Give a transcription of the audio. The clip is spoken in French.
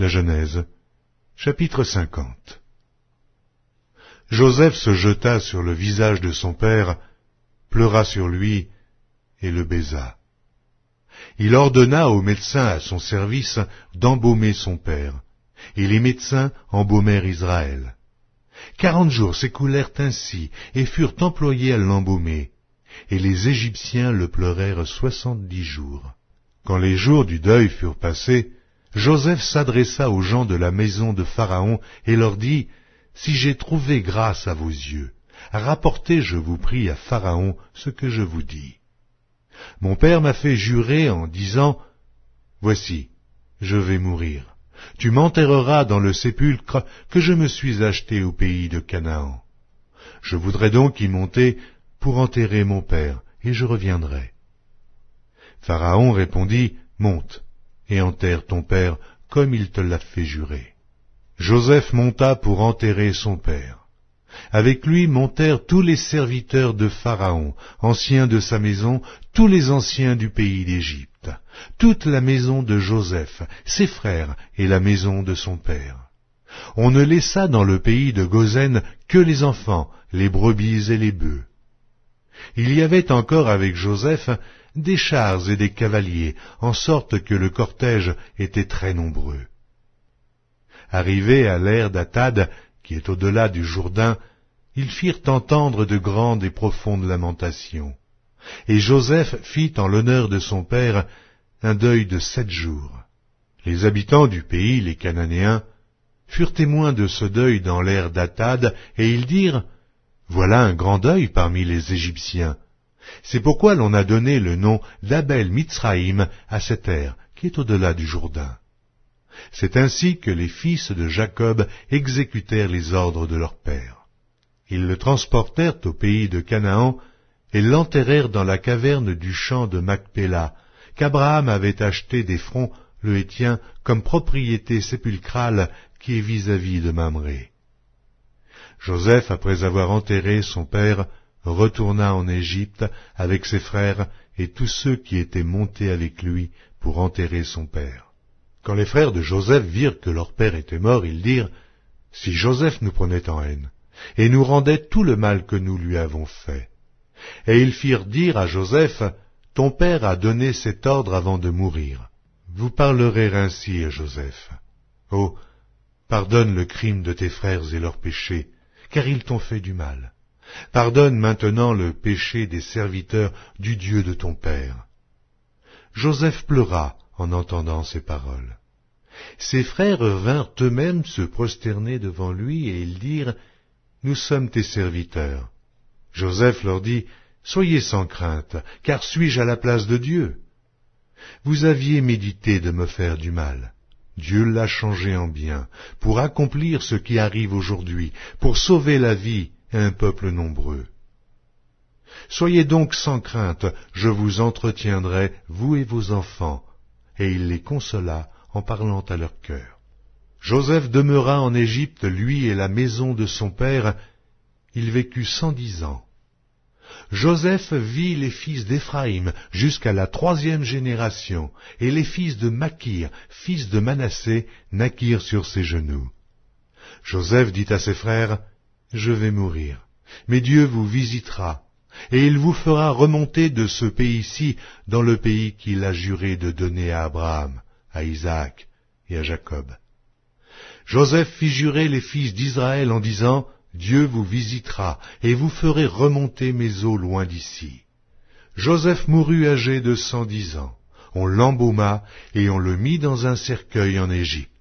La Genèse, chapitre 50. Joseph se jeta sur le visage de son père, pleura sur lui et le baisa. Il ordonna aux médecins à son service d'embaumer son père, et les médecins embaumèrent Israël. 40 jours s'écoulèrent ainsi et furent employés à l'embaumer, et les Égyptiens le pleurèrent 70 jours. Quand les jours du deuil furent passés, Joseph s'adressa aux gens de la maison de Pharaon et leur dit, « Si j'ai trouvé grâce à vos yeux, rapportez, je vous prie, à Pharaon ce que je vous dis. Mon père m'a fait jurer en disant, « Voici, je vais mourir. Tu m'enterreras dans le sépulcre que je me suis acheté au pays de Canaan. Je voudrais donc y monter pour enterrer mon père, et je reviendrai. » Pharaon répondit, « Monte, et enterre ton père comme il te l'a fait jurer. » Joseph monta pour enterrer son père. Avec lui montèrent tous les serviteurs de Pharaon, anciens de sa maison, tous les anciens du pays d'Égypte, toute la maison de Joseph, ses frères et la maison de son père. On ne laissa dans le pays de Goshen que les enfants, les brebis et les bœufs. Il y avait encore avec Joseph des chars et des cavaliers, en sorte que le cortège était très nombreux. Arrivés à l'ère d'Atad, qui est au-delà du Jourdain, ils firent entendre de grandes et profondes lamentations. Et Joseph fit en l'honneur de son père un deuil de 7 jours. Les habitants du pays, les Cananéens, furent témoins de ce deuil dans l'ère d'Atad, et ils dirent, « Voilà un grand deuil parmi les Égyptiens. » C'est pourquoi l'on a donné le nom d'Abel Mitzraïm à cette ère, qui est au-delà du Jourdain. C'est ainsi que les fils de Jacob exécutèrent les ordres de leur père. Ils le transportèrent au pays de Canaan et l'enterrèrent dans la caverne du champ de Macpéla, qu'Abraham avait acheté d'Éphron le Héthien comme propriété sépulcrale qui est vis-à-vis de Mamré. Joseph, après avoir enterré son père, retourna en Égypte avec ses frères et tous ceux qui étaient montés avec lui pour enterrer son père. Quand les frères de Joseph virent que leur père était mort, ils dirent, « Si Joseph nous prenait en haine, et nous rendait tout le mal que nous lui avons fait. » Et ils firent dire à Joseph, « Ton père a donné cet ordre avant de mourir. Vous parlerez ainsi à Joseph. Oh, pardonne le crime de tes frères et leurs péchés, car ils t'ont fait du mal. Pardonne maintenant le péché des serviteurs du Dieu de ton père. » Joseph pleura en entendant ces paroles. Ses frères vinrent eux-mêmes se prosterner devant lui, et ils dirent, « Nous sommes tes serviteurs. » Joseph leur dit, « Soyez sans crainte, car suis-je à la place de Dieu? Vous aviez médité de me faire du mal. Dieu l'a changé en bien, pour accomplir ce qui arrive aujourd'hui, pour sauver la vie à un peuple nombreux. Soyez donc sans crainte, je vous entretiendrai, vous et vos enfants. » Et il les consola en parlant à leur cœur. Joseph demeura en Égypte, lui et la maison de son père. Il vécut 110 ans. Joseph vit les fils d'Éphraïm jusqu'à la 3e génération, et les fils de Makir, fils de Manassé, naquirent sur ses genoux. Joseph dit à ses frères, « Je vais mourir, mais Dieu vous visitera, et il vous fera remonter de ce pays-ci dans le pays qu'il a juré de donner à Abraham, à Isaac et à Jacob. » Joseph fit jurer les fils d'Israël en disant, « Dieu vous visitera, et vous ferez remonter mes eaux loin d'ici. » Joseph mourut âgé de 110 ans. On l'embauma, et on le mit dans un cercueil en Égypte.